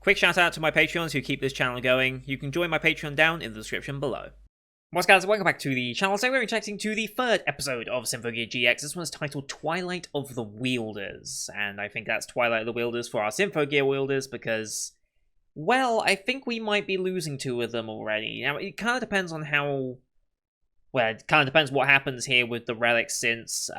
Quick shout out to my Patreons who keep this channel going. You can join my Patreon down in the description below. What's guys, welcome back to the channel. Today we're reacting to the third episode of Symphogear GX. This one's titled Twilight of the Wielders, and I think that's Twilight of the Wielders for our Symphogear wielders because, well, I think we might be losing two of them already. Now, it kind of depends on how... Well, it kind of depends what happens here with the relics since,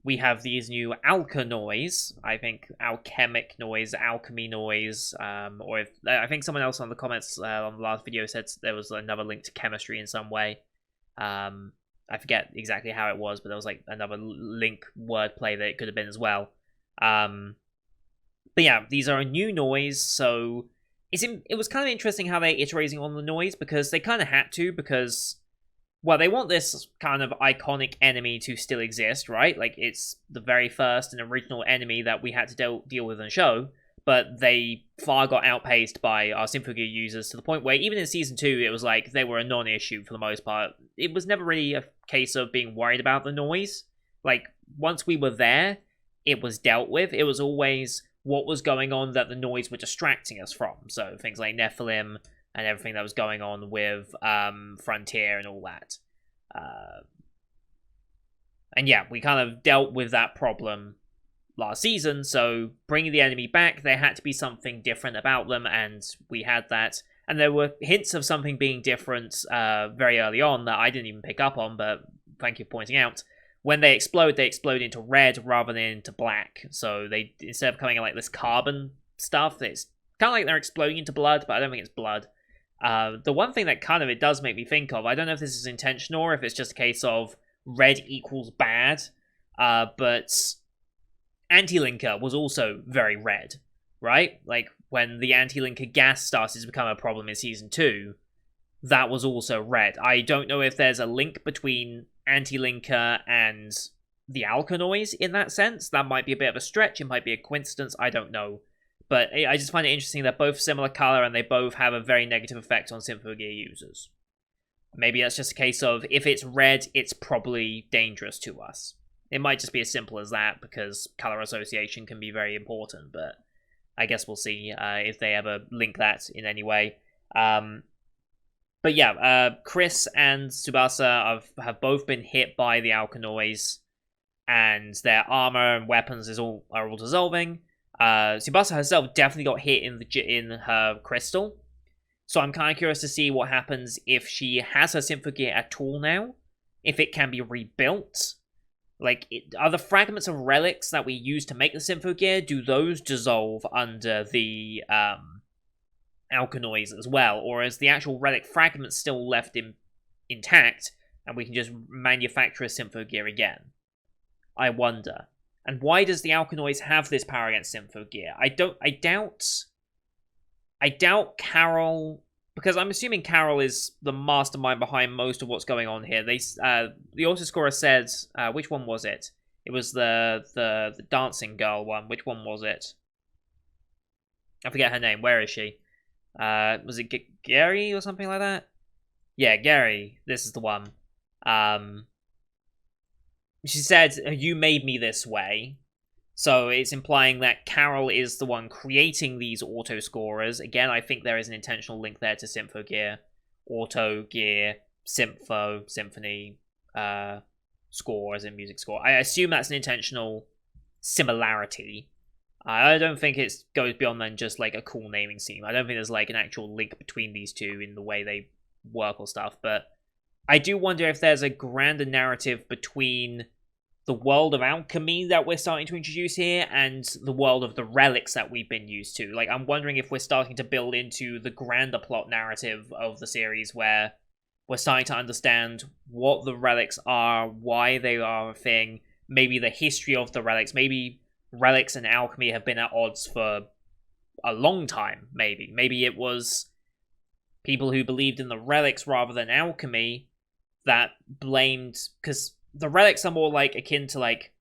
we have these new alchenoids, I think alchemic noise, alchemy noise, or if, I think someone else on the comments on the last video said there was another link to chemistry in some way. I forget exactly how it was, but there was like another link wordplay that it could have been as well. But yeah, these are a new noise, so it was kind of interesting how they're iterating on the noise, because they kind of had to, because... Well, they want this kind of iconic enemy to still exist, right? Like, it's the very first and original enemy that we had to deal with in the show, but they far got outpaced by our Symphogear users to the point where even in Season 2, it was like they were a non-issue for the most part. It was never really a case of being worried about the noise. Like, once we were there, it was dealt with. It was always what was going on that the noise were distracting us from. So, things like Nephilim... and everything that was going on with Frontier and all that. And yeah, we kind of dealt with that problem last season, so bringing the enemy back, there had to be something different about them, and we had that. And there were hints of something being different very early on that I didn't even pick up on, but thank you for pointing out. When they explode into red rather than into black. So they, instead of coming out like this carbon stuff, it's kind of like they're exploding into blood, but I don't think it's blood. The one thing that kind of it does make me think of, I don't know if this is intentional or if it's just a case of red equals bad, but Anti-Linker was also very red, right? Like, when the Anti-Linker gas started to become a problem in Season 2, that was also red. I don't know if there's a link between Anti-Linker and the alchenoids in that sense. That might be a bit of a stretch, it might be a coincidence, I don't know. But I just find it interesting they're both similar color and they both have a very negative effect on Symphogear users. Maybe that's just a case of, if it's red, it's probably dangerous to us. It might just be as simple as that, because color association can be very important, but I guess we'll see if they ever link that in any way. But yeah, Chris and Tsubasa have both been hit by the alchenoids, and their armor and weapons are all dissolving. Tsubasa herself definitely got hit in her crystal, so I'm kind of curious to see what happens if she has her Symphogear at all now, if it can be rebuilt. Like, are the fragments of relics that we use to make the Symphogear, do those dissolve under the alchenoids as well, or is the actual relic fragment still left intact, and we can just manufacture a Symphogear again? I wonder. And why does the alchenoids have this power against Symphogear? I doubt Carol, because I'm assuming Carol is the mastermind behind most of what's going on here. The autoscorer said, which one was it? It was the dancing girl one. Which one was it? I forget her name. Where is she? Was it Gary or something like that? Yeah, Gary. This is the one. She said, "You made me this way." So it's implying that Carol is the one creating these auto-scorers. Again, I think there is an intentional link there to Symphogear. Auto, gear, sympho, symphony, score as in music score. I assume that's an intentional similarity. I don't think it goes beyond than just like a cool naming scheme. I don't think there's like an actual link between these two in the way they work or stuff. But I do wonder if there's a grander narrative between the world of alchemy that we're starting to introduce here and the world of the relics that we've been used to. Like, I'm wondering if we're starting to build into the grander plot narrative of the series where we're starting to understand what the relics are, why they are a thing, maybe the history of the relics. Maybe relics and alchemy have been at odds for a long time, maybe. Maybe it was people who believed in the relics rather than alchemy that blamed... Because the relics are more like akin to like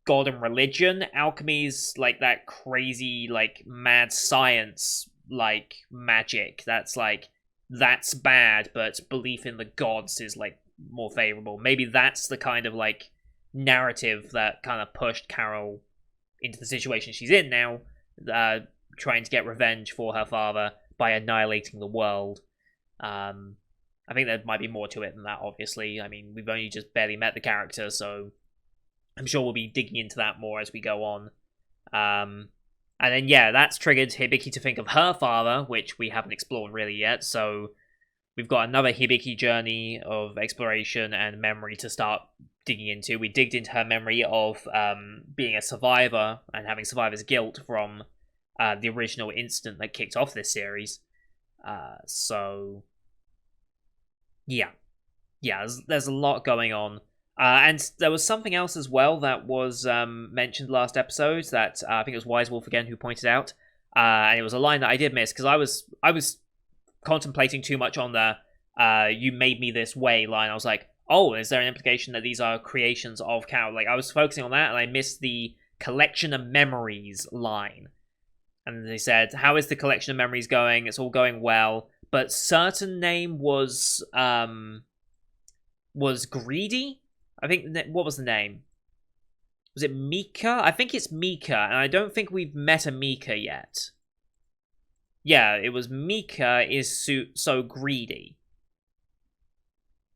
God and religion. Alchemy's like that crazy, like mad science, like magic. That's bad, but belief in the gods is like more favorable. Maybe that's the kind of like narrative that kind of pushed Carol into the situation she's in now. trying to get revenge for her father by annihilating the world. I think there might be more to it than that, obviously. I mean, we've only just barely met the character, so I'm sure we'll be digging into that more as we go on. And then, yeah, that's triggered Hibiki to think of her father, which we haven't explored really yet, so we've got another Hibiki journey of exploration and memory to start digging into. We digged into her memory of being a survivor and having survivor's guilt from the original incident that kicked off this series. So, yeah. Yeah, there's a lot going on. And there was something else as well that was mentioned last episode that I think it was Wise Wolf again who pointed out. And it was a line that I did miss because I was contemplating too much on the "you made me this way" line. I was like, oh, is there an implication that these are creations of Carol? Like, I was focusing on that and I missed the collection of memories line. And they said, how is the collection of memories going? It's all going well. But certain name was Greedy? I think, what was the name? Was it Mika? I think it's Mika, and I don't think we've met a Mika yet. Yeah, it was Mika is so greedy.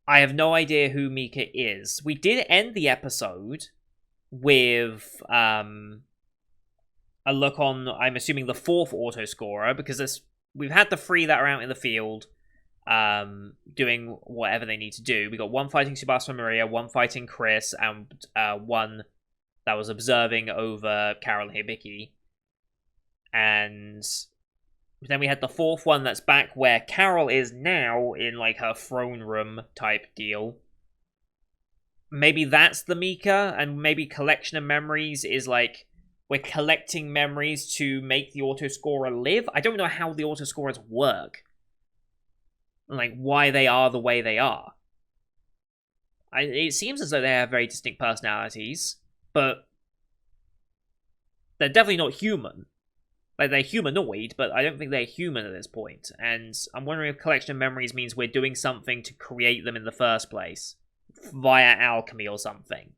I have no idea who Mika is. We did end the episode with a look on, I'm assuming, the 4th auto-scorer, because we've had the 3 that are out in the field doing whatever they need to do. We got 1 fighting Tsubasa Maria, 1 fighting Chris, and 1 that was observing over Carol Hibiki. And then we had the 4th one that's back where Carol is now in like her throne room type deal. Maybe that's the Mika, and maybe collection of memories is like we're collecting memories to make the autoscorer live. I don't know how the autoscorers work. Like, why they are the way they are. It seems as though they have very distinct personalities, but they're definitely not human. Like, they're humanoid, but I don't think they're human at this point. And I'm wondering if collection of memories means we're doing something to create them in the first place, via alchemy or something.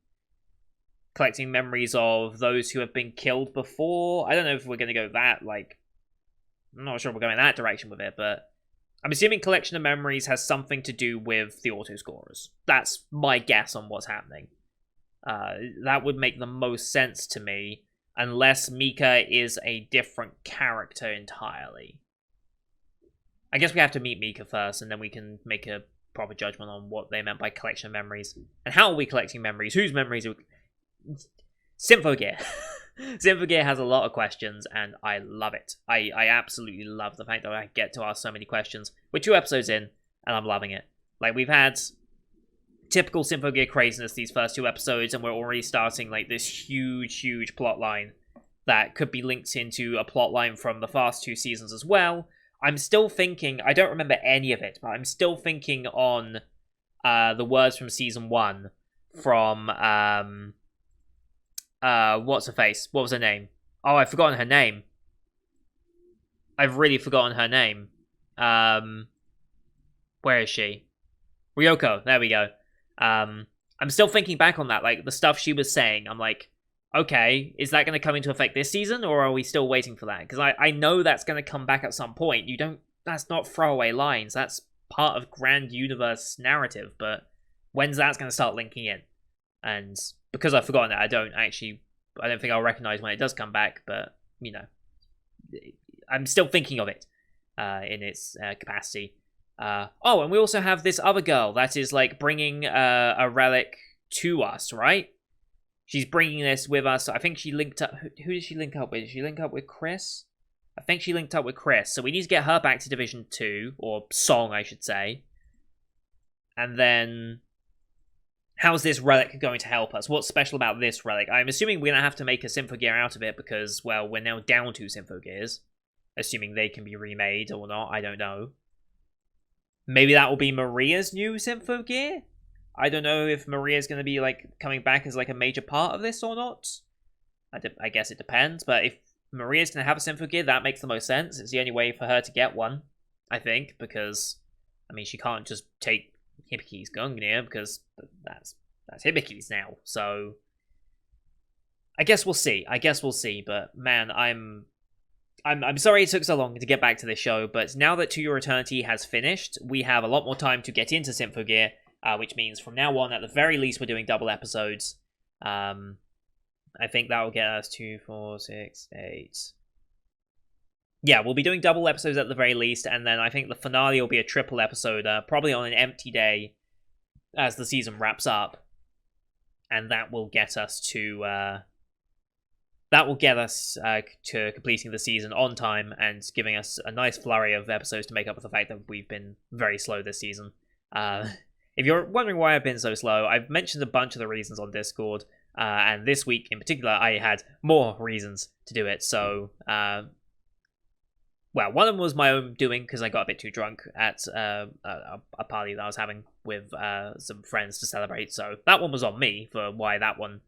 Collecting memories of those who have been killed before. I don't know if we're going to go that, like, I'm not sure we're going that direction with it, but I'm assuming collection of memories has something to do with the autoscorers. That's my guess on what's happening. That would make the most sense to me, unless Mika is a different character entirely. I guess we have to meet Mika first, and then we can make a proper judgment on what they meant by collection of memories. And how are we collecting memories? Whose memories are we... Symphogear. Symphogear has a lot of questions, and I love it. I absolutely love the fact that I get to ask so many questions. We're 2 episodes in, and I'm loving it. Like, we've had typical Symphogear craziness these first 2 episodes, and we're already starting, like, this huge plot line that could be linked into a plot line from the past 2 seasons as well. I'm still thinking, I don't remember any of it, but I'm still thinking on the words from Season 1 from... what's her face? What was her name? Oh, I've forgotten her name. I've really forgotten her name. Where is she? Ryoko, there we go. I'm still thinking back on that, like, the stuff she was saying. I'm like, okay, is that going to come into effect this season, or are we still waiting for that? Because I know that's going to come back at some point. That's not throwaway lines. That's part of grand universe narrative, but when's that going to start linking in? And because I've forgotten it, I don't think I'll recognize when it does come back, but, you know, I'm still thinking of it in its capacity. Oh, and we also have this other girl that is, like, bringing a relic to us, right? She's bringing this with us. I think she linked up... Who did she link up with? Did she link up with Chris? I think she linked up with Chris. So we need to get her back to Division 2, or Song, I should say. And then... how's this relic going to help us? What's special about this relic? I'm assuming we're going to have to make a Symphogear out of it because, well, we're now down 2 Symphogears. Assuming they can be remade or not, I don't know. Maybe that will be Maria's new Symphogear? I don't know if Maria's going to be, like, coming back as, like, a major part of this or not. I guess it depends, but if Maria's going to have a Symphogear, that makes the most sense. It's the only way for her to get one, I think, because, I mean, she can't just take Hibiki's Gungnir, because that's Hibiki's now, so I guess we'll see, but man, I'm I'm sorry it took so long to get back to this show, but now that To Your Eternity has finished, we have a lot more time to get into Symphogear, which means from now on, at the very least, we're doing double episodes. I think that will get us 2, 4, 6, 8. Yeah, we'll be doing double episodes at the very least, and then I think the finale will be a triple episode, probably on an empty day as the season wraps up, and that will get us to to completing the season on time and giving us a nice flurry of episodes to make up for the fact that we've been very slow this season. If you're wondering why I've been so slow, I've mentioned a bunch of the reasons on Discord, and this week in particular, I had more reasons to do it. So, well, one of them was my own doing because I got a bit too drunk at a party that I was having with some friends to celebrate. So that one was on me for why that one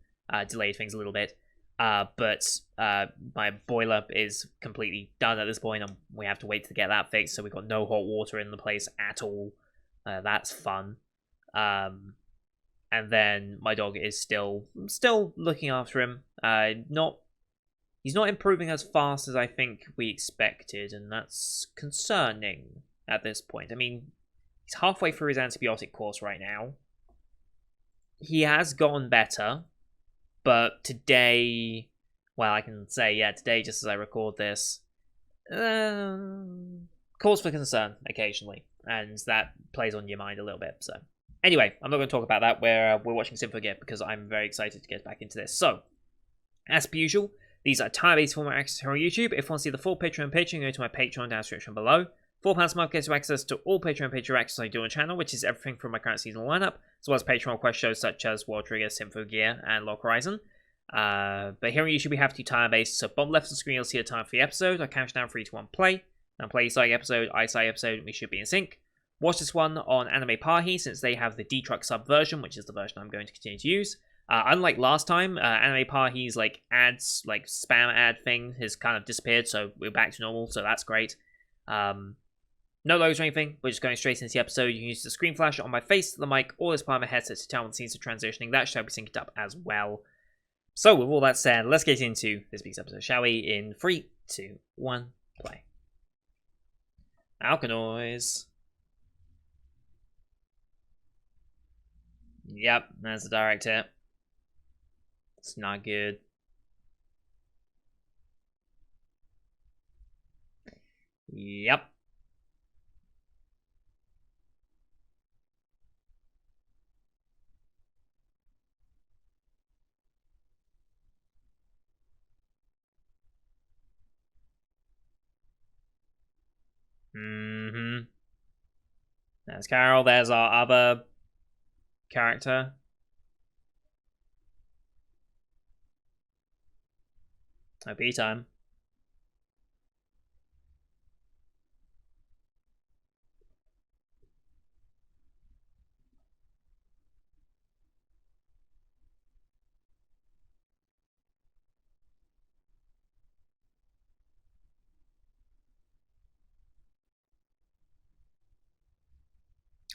delayed things a little bit. But my boiler is completely done at this point, and we have to wait to get that fixed. So we've got no hot water in the place at all. That's fun. And then my dog is still looking after him. He's not improving as fast as I think we expected, and that's concerning at this point. I mean, he's halfway through his antibiotic course right now. He has gotten better, but today, well, I can say, yeah, today, just as I record this, cause for concern occasionally, and that plays on your mind a little bit, so. Anyway, I'm not going to talk about that. We're watching Symphogear because I'm very excited to get back into this. So, as per usual, these are tier-based format access here on YouTube. If you want to see the full Patreon page, you can go to my Patreon down in the description below. £4 a month gets you access to all Patreon page access I do on the channel, which is everything from my current season lineup, as well as Patreon request shows such as World Trigger, Symphogear, and Lock Horizon. But here on YouTube we have two tier-based, so bottom left of the screen you'll see a time for the episode. I count down 3, 2, 1, play. And play side episode, I side episode, and we should be in sync. Watch this one on Anime Pahi, since they have the D-Truck sub version, which is the version I'm going to continue to use. Unlike last time, Anime Pahi's ads, spam ad thing has kind of disappeared, so we're back to normal, so that's great. No logos or anything, we're just going straight into the episode. You can use the screen flash on my face, the mic, or this part of my headset to tell when the scenes are transitioning. That should be synced up as well. So with all that said, let's get into this week's episode, shall we? In 3, 2, 1, play. Alkanoids. Yep, that's the direct hit. It's not good. Yep. There's Carol, there's our other character. OP time.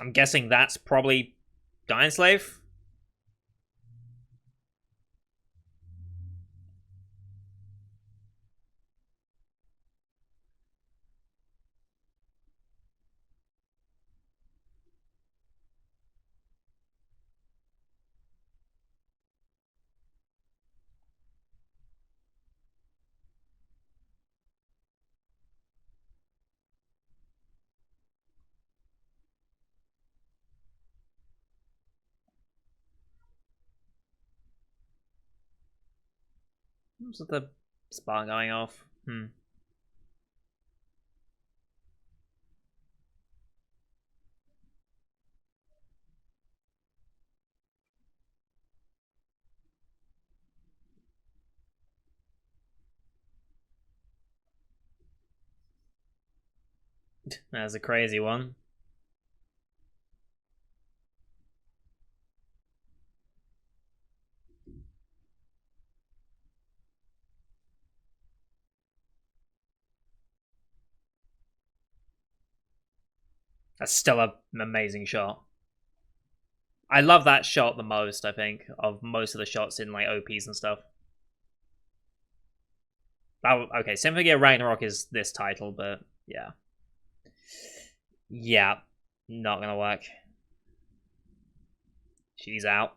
I'm guessing that's probably Dying Slave? What's with the spark going off? That's a crazy one. That's still an amazing shot. I love that shot the most, I think, of most of the shots in OPs and stuff. Oh, okay, Symphogear Ragnarok is this title, but yeah. Yeah, not gonna work. She's out.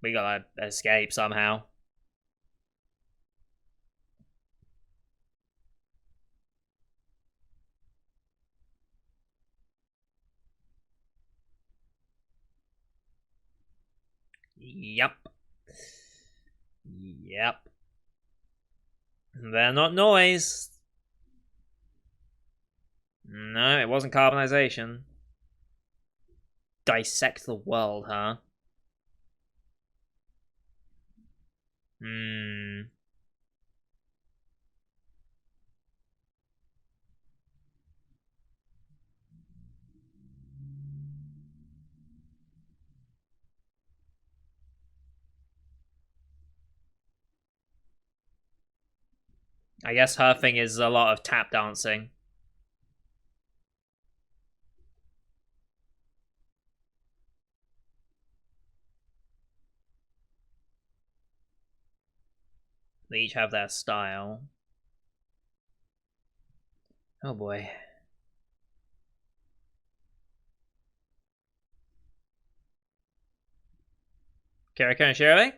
We gotta escape somehow. Yep. Yep. They're not noise. No, it wasn't carbonization. Dissect the world, huh? Hmm. I guess her thing is a lot of tap dancing. They each have their style. Oh boy. Kiriko and Shirley?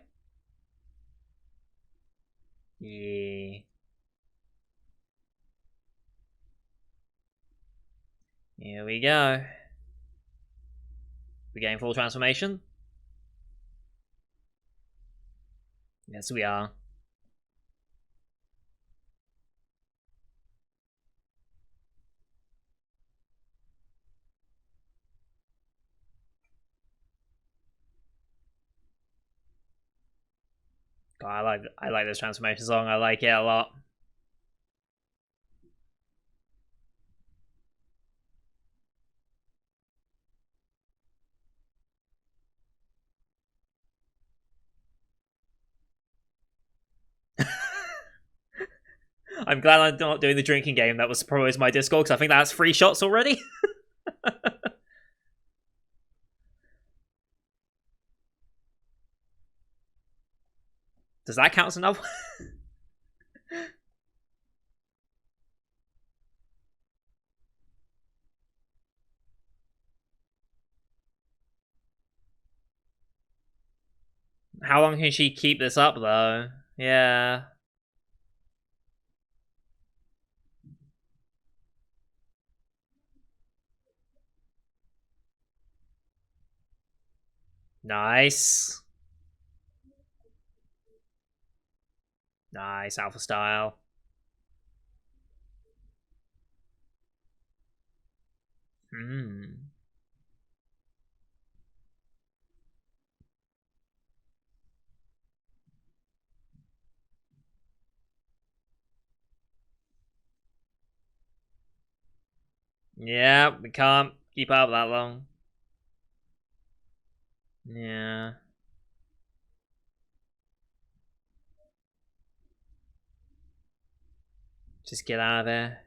Yeah. Here we go. We getting full transformation? Yes, we are. God, I like this transformation song. I like it a lot. I'm glad I'm not doing the drinking game that was proposed my Discord, because I think that's 3 shots already. Does that count as another? How long can she keep this up, though? Yeah. Nice. Nice, alpha style. Hmm. Yeah, we can't keep up that long. Yeah. Just get out of there.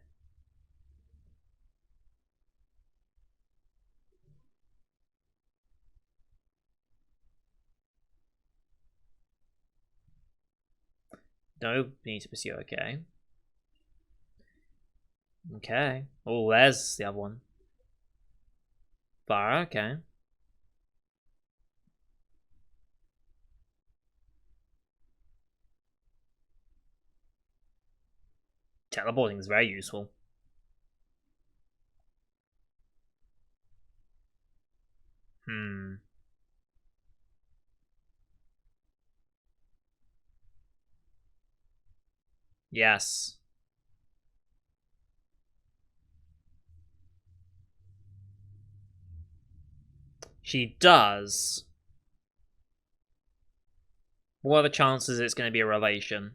No, need to pursue. Okay. Okay. Oh, there's the other one. Bar. Okay. Teleporting is very useful. Hmm. Yes. She does. What are the chances it's going to be a relation?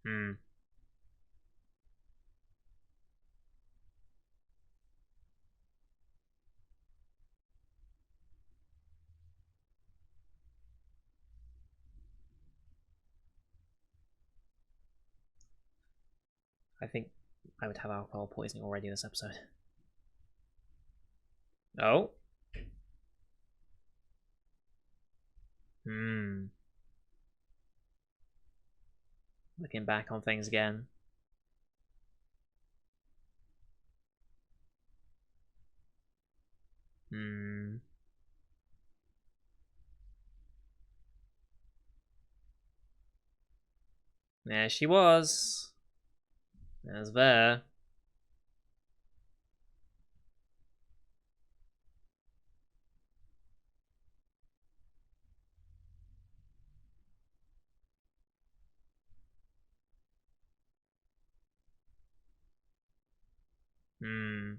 Hmm. I think I would have alcohol poisoning already this episode. Oh. Hmm. Looking back on things again. Hmm. There she was. There's there. Hmm.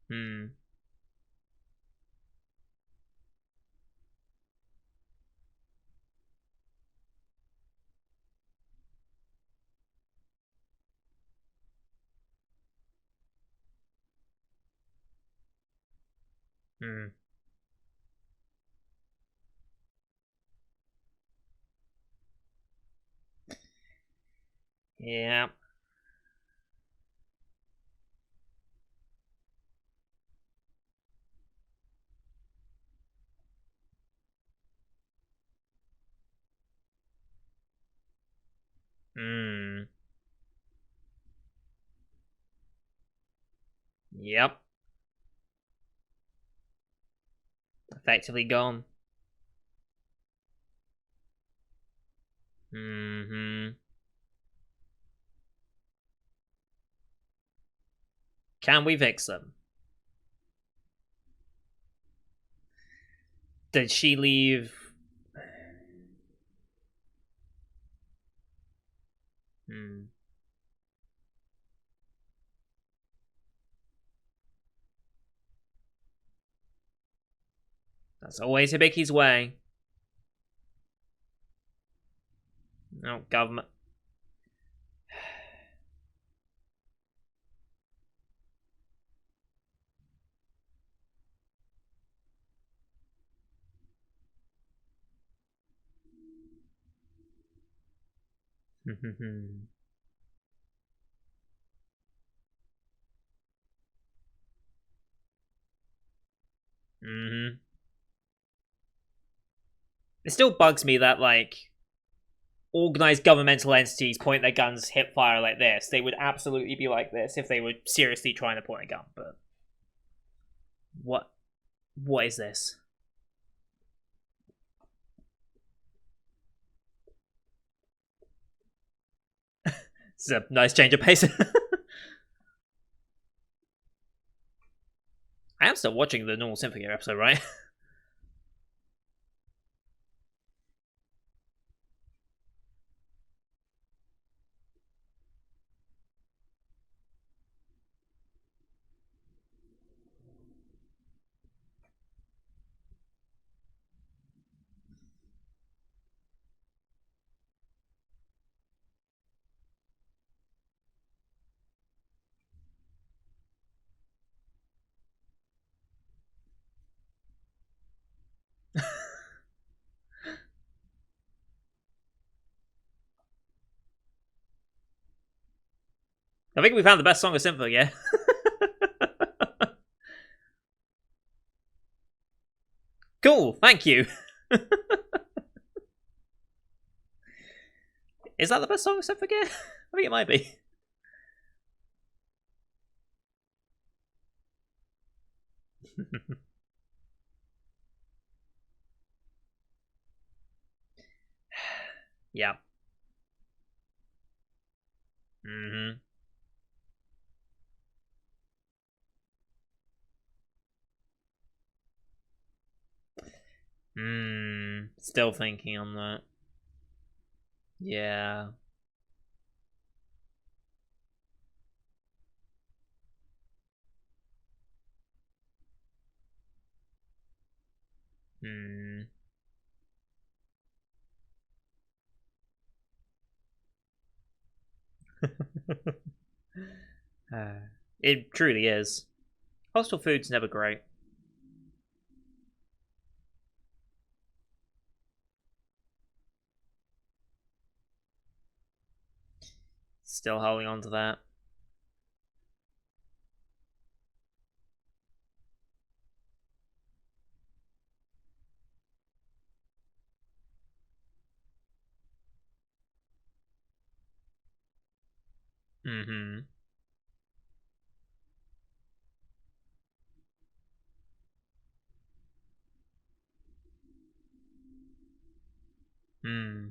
Hmm. Hmm. Yeah. Hmm. Yep. Effectively gone. Hmm. Can we fix them? Did she leave? Hmm. That's always Hibiki's way. Oh, government. Hmm. It still bugs me that, like, organized governmental entities point their guns hip fire like this. They would absolutely be like this if they were seriously trying to point a gun, but what what is this? It's a nice change of pace. I am still watching the normal Symphogear episode, right? I think we found the best song of Symphogear. Cool, thank you. Is that the best song of Symphogear? I think it might be. Yeah. Hmm. Still thinking on that. Yeah. Hmm. It truly is. Hostel food's never great. Still holding on to that. Mm-hmm. Hmm.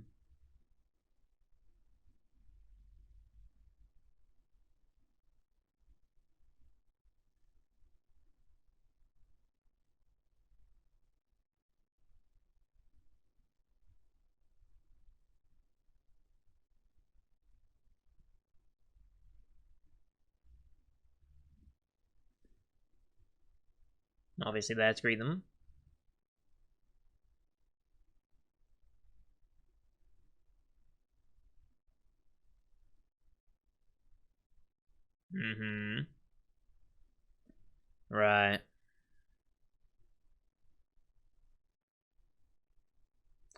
Obviously there to greet them. Mm-hmm. Right.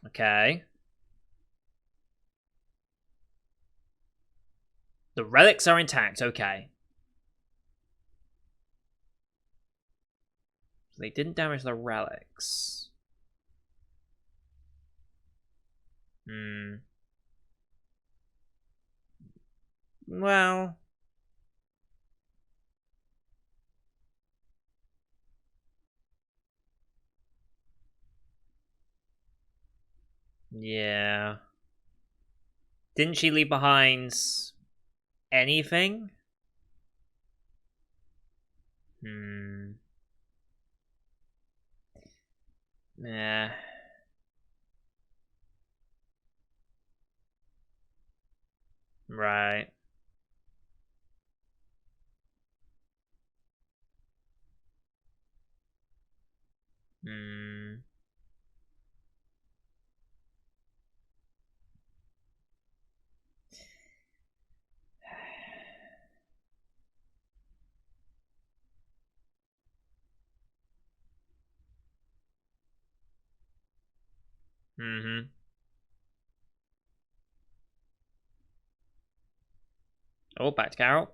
Okay. The relics are intact, okay. So they didn't damage the relics. Hmm. Well. Yeah. Didn't she leave behind anything? Hmm. Yeah. Right. Hmm. Mm-hmm. Oh, back to Carol.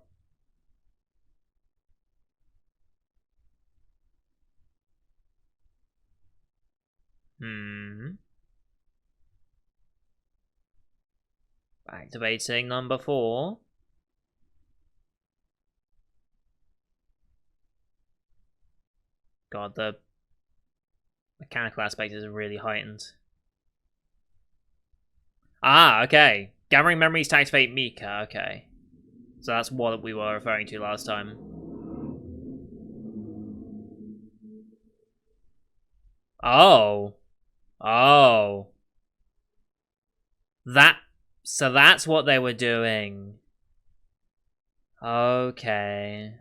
Hmm. Activating number 4. God, the mechanical aspect is really heightened. Ah, okay. Gathering memories to activate Mika, okay. So that's what we were referring to last time. Oh. Oh. That. So that's what they were doing. Okay.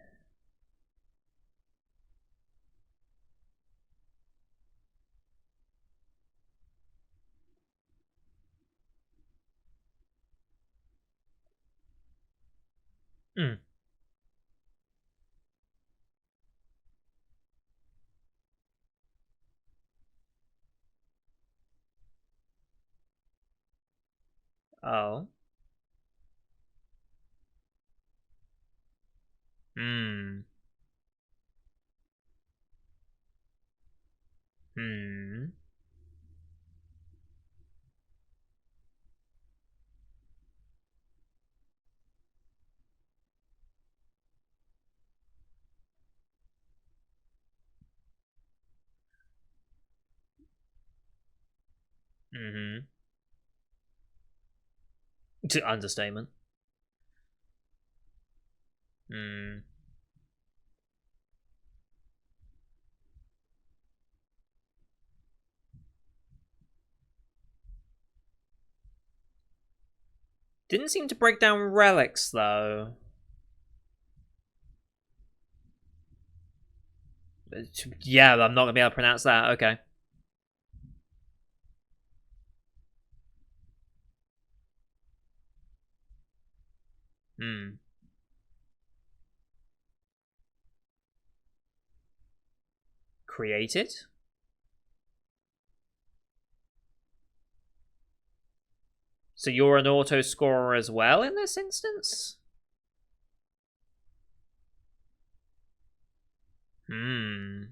Hmm. Oh. Hmm. Hmm. Mm-hmm. Understatement. Hmm. Didn't seem to break down relics, though. Yeah, I'm not gonna be able to pronounce that. Okay. Hmm. Created? So you're an auto scorer as well in this instance? Hmm.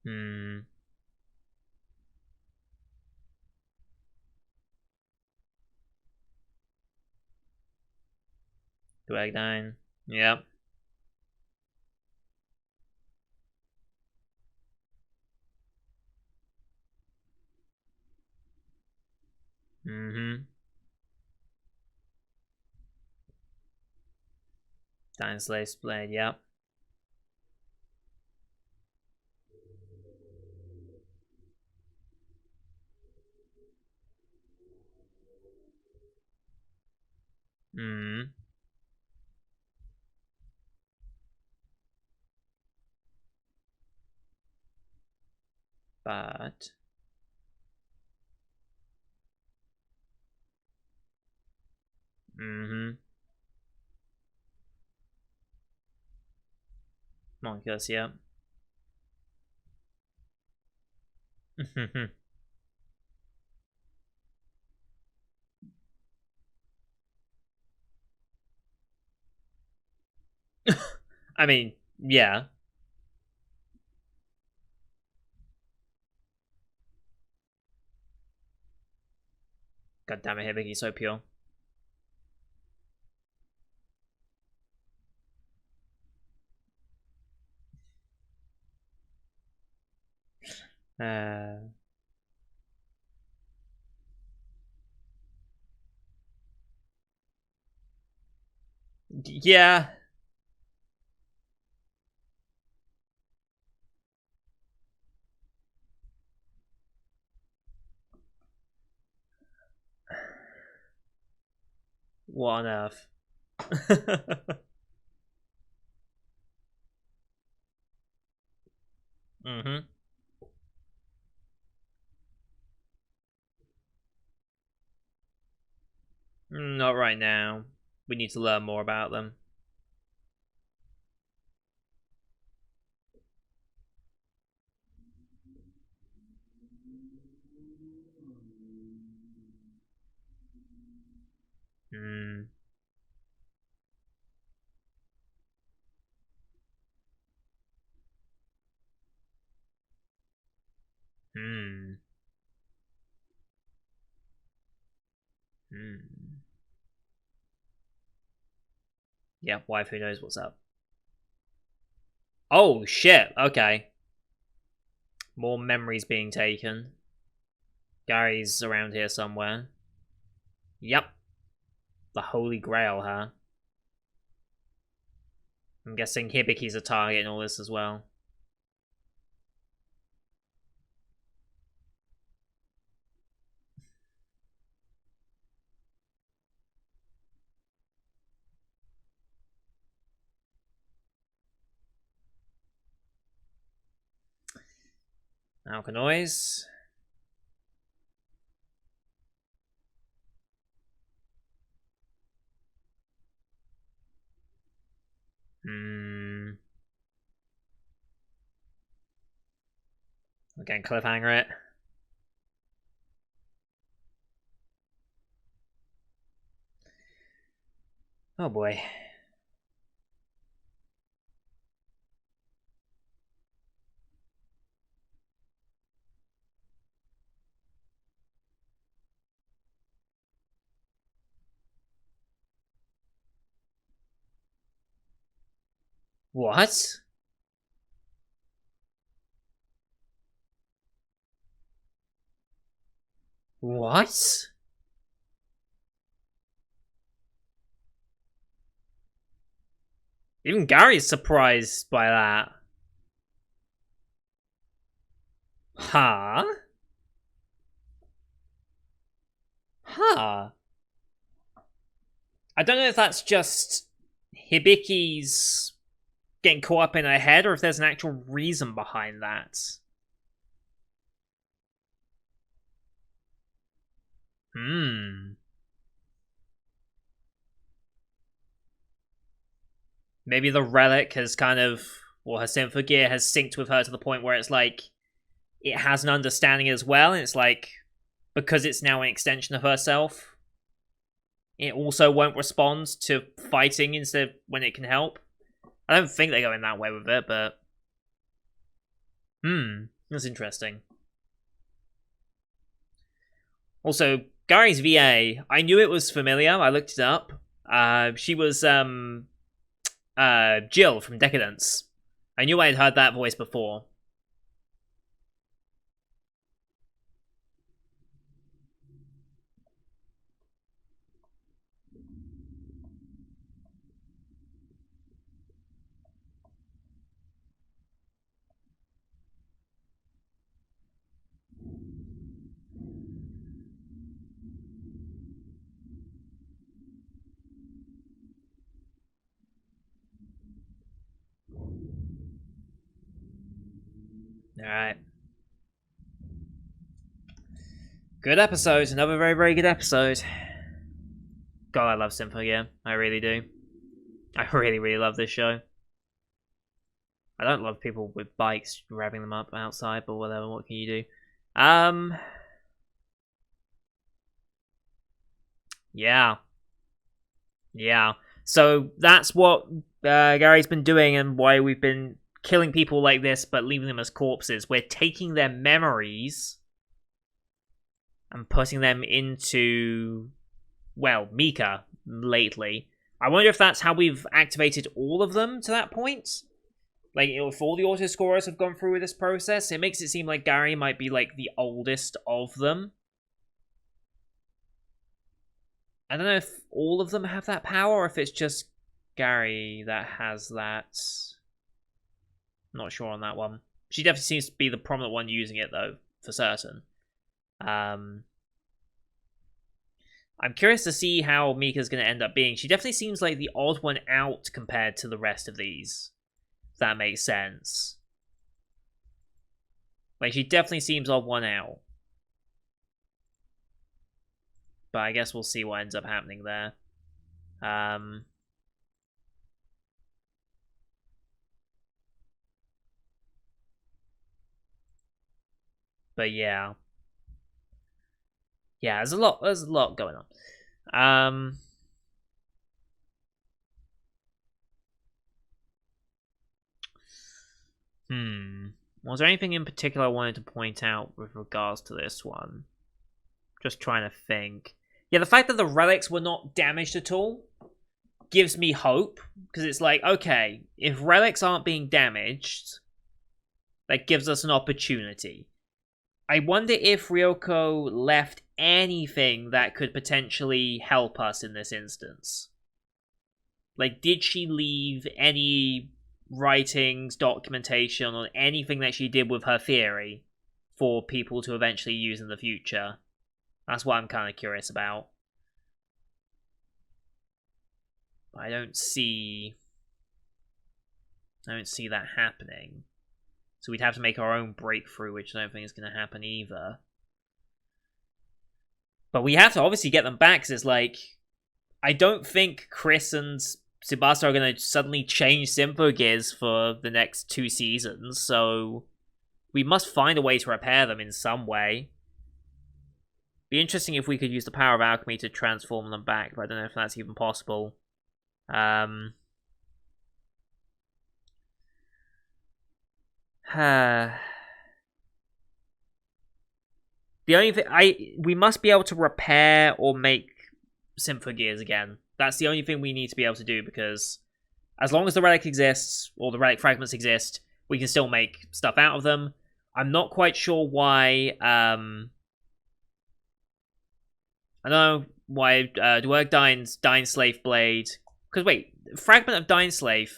Hmm. Drag 9. Yep. Mm-hmm. Dinoslace Blade, yep. Hmm. But... Mm-hmm. Monkus, yep. I mean, yeah. God damn it, Hibiki, so pure. Yeah. What on earth? Mm-hmm. Not right now. We need to learn more about them. Hmm. Hmm. Hmm. Yeah, wife who knows what's up. Oh shit, okay. More memories being taken. Gary's around here somewhere. Yep. The Holy Grail, huh? I'm guessing Hibiki's a target in all this as well. Alkanoise. Hmm. Again, cliffhanger it. Oh boy. What? What? Even Gary's surprised by that. Huh? Huh? I don't know if that's just Hibiki's getting caught up in her head or if there's an actual reason behind that. Hmm. maybe the relic has kind of, or her Symphogear has synced with her to the point where it's like, it has an understanding as well, and it's like, because it's now an extension of herself, it also won't respond to fighting instead of when it can help. I don't think they're going that way with it, but... that's interesting. Also, Gary's VA, I knew it was familiar, I looked it up. She was, Jill from Decadence. I knew I had heard that voice before. Alright. Good episode. Another very, very good episode. God, I love Symphogear. I really do. I really, really love this show. I don't love people with bikes revving them up outside, but whatever, what can you do? Yeah. Yeah. So that's what Gary's been doing and why we've been killing people like this but leaving them as corpses. We're taking their memories and putting them into, well, Mika lately. I wonder if that's how we've activated all of them to that point. Like, if all the auto-scorers have gone through with this process, it makes it seem like Gary might be, like, the oldest of them. I don't know if all of them have that power, or if it's just Gary that has that. I'm not sure on that one. She definitely seems to be the prominent one using it, though, for certain. I'm curious to see how Mika's going to end up being. She definitely seems like the odd one out compared to the rest of these. If that makes sense. Like, she definitely seems odd one out. But I guess we'll see what ends up happening there. But yeah. Yeah, there's a lot going on. Was there anything in particular I wanted to point out with regards to this one? Just trying to think. Yeah, the fact that the relics were not damaged at all gives me hope. Because it's like, okay, if relics aren't being damaged, that gives us an opportunity. I wonder if Ryoko left anything that could potentially help us in this instance. Like, did she leave any writings, documentation on anything that she did with her theory for people to eventually use in the future? That's what I'm kind of curious about. I don't see that happening. So we'd have to make our own breakthrough, which I don't think is going to happen either. But we have to obviously get them back, because it's like, I don't think Chris and Tsubasa are going to suddenly change Symphogears for the next 2 seasons, so we must find a way to repair them in some way. Be interesting if we could use the power of alchemy to transform them back, but I don't know if that's even possible. The only thing we must be able to repair or make Symphogears again. That's the only thing we need to be able to do, because as long as the relic exists, or the relic fragments exist, we can still make stuff out of them. I'm not quite sure why, I don't know why Dwergdine's Dying Slave Blade... Because wait, Fragment of Dying Slave...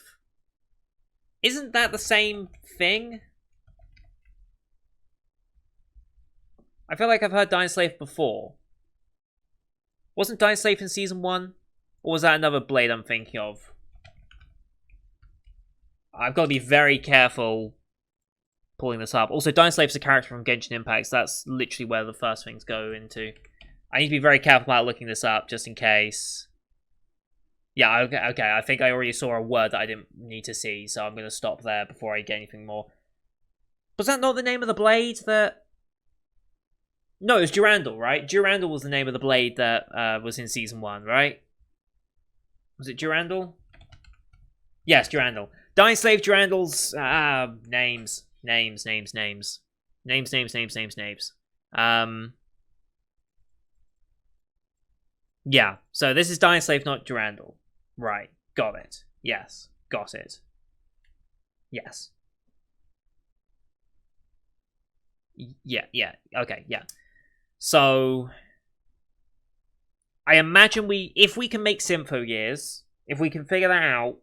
Isn't that the same thing? I feel like I've heard Dying Slave before. Wasn't Dying Slave in Season 1? Or was that another blade I'm thinking of? I've got to be very careful pulling this up. Also, Dying Slave's a character from Genshin Impact, so that's literally where the first things go into. I need to be very careful about looking this up, just in case. Yeah, okay. I think I already saw a word that I didn't need to see, so I'm going to stop there before I get anything more. Was that not the name of the blade that... No, it was Durandal, right? Durandal was the name of the blade that was in Season 1, right? Was it Durandal? Yes, Durandal. Dying Slave Durandal's... names. Yeah, so this is Dying Slave, not Durandal. Right, got it. Yes, got it. Yes. Yeah, okay, yeah. So, I imagine if we can make Symphogears, if we can figure that out,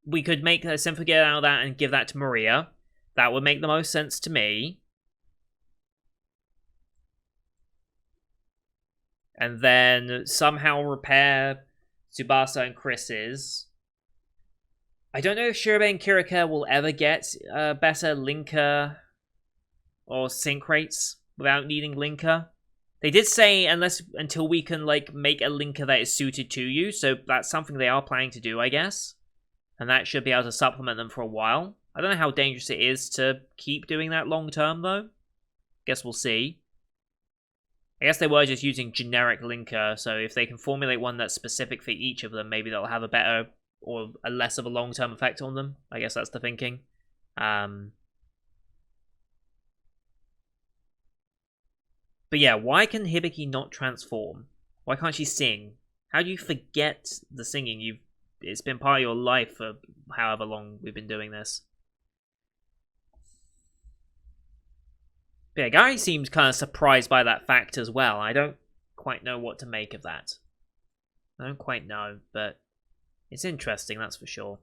we could make a Symphogear out of that and give that to Maria. That would make the most sense to me. And then somehow repair Tsubasa and Chris's. I don't know if Shirabe and Kirika will ever get better linker or sync rates without needing linker. They did say until we can like make a linker that is suited to you, so that's something they are planning to do, I guess. And that should be able to supplement them for a while. I don't know how dangerous it is to keep doing that long term though. Guess we'll see. I guess they were just using generic linker, so if they can formulate one that's specific for each of them, maybe they'll have a better or a less of a long-term effect on them. I guess that's the thinking. But yeah, why can Hibiki not transform? Why can't she sing? How do you forget the singing? It's been part of your life for however long we've been doing this. But yeah, Gary seems kind of surprised by that fact as well. I don't quite know what to make of that. I don't quite know, but it's interesting, that's for sure.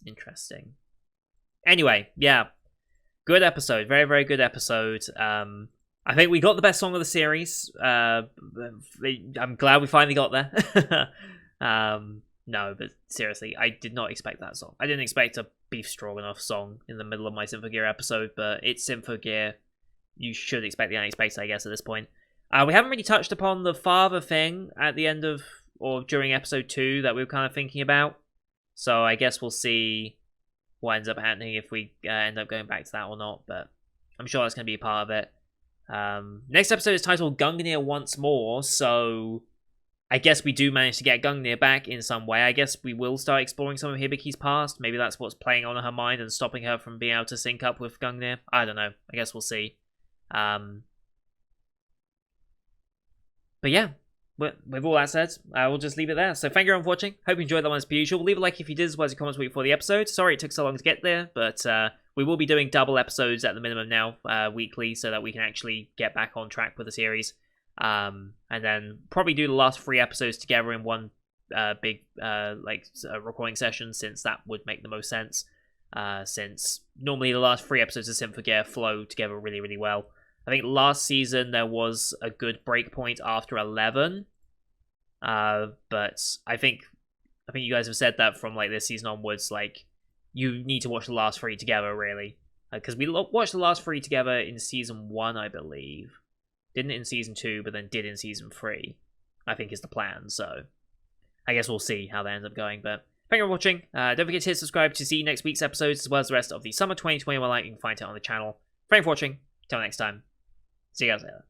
Interesting. Anyway, yeah. Good episode. Very, very good episode. I think we got the best song of the series. I'm glad we finally got there. No, but seriously, I did not expect that song. I didn't expect a Beef Stroganoff song in the middle of my Symphogear episode, but it's Symphogear. You should expect the unexpected, I guess, at this point. We haven't really touched upon the father thing at the end of, or during episode 2 that we were kind of thinking about. So I guess we'll see what ends up happening if we end up going back to that or not, but I'm sure that's going to be a part of it. Next episode is titled Gungnir Once More, so I guess we do manage to get Gungnir back in some way. I guess we will start exploring some of Hibiki's past. Maybe that's what's playing on her mind and stopping her from being able to sync up with Gungnir. I don't know. I guess we'll see. But yeah, with all that said, we'll just leave it there. So thank you everyone for watching. Hope you enjoyed that one as per usual. Leave a like if you did, as well as your comments before the episode. Sorry it took so long to get there, but we will be doing double episodes at the minimum now, weekly, so that we can actually get back on track with the series. And then probably do the last 3 episodes together in one big recording session, since that would make the most sense. Since normally the last 3 episodes of Symphogear flow together really, really well. I think last season there was a good break point after 11, but I think you guys have said that from like this season onwards, like you need to watch the last 3 together really, because we watched the last 3 together in season 1, I believe. Didn't in season 2, but then did in season 3, I think is the plan, so I guess we'll see how that ends up going, but thank you for watching. Don't forget to hit subscribe to see next week's episodes, as well as the rest of the Summer 2021 lineup. You can find it on the channel. Thank you for watching. Till next time. See you guys later.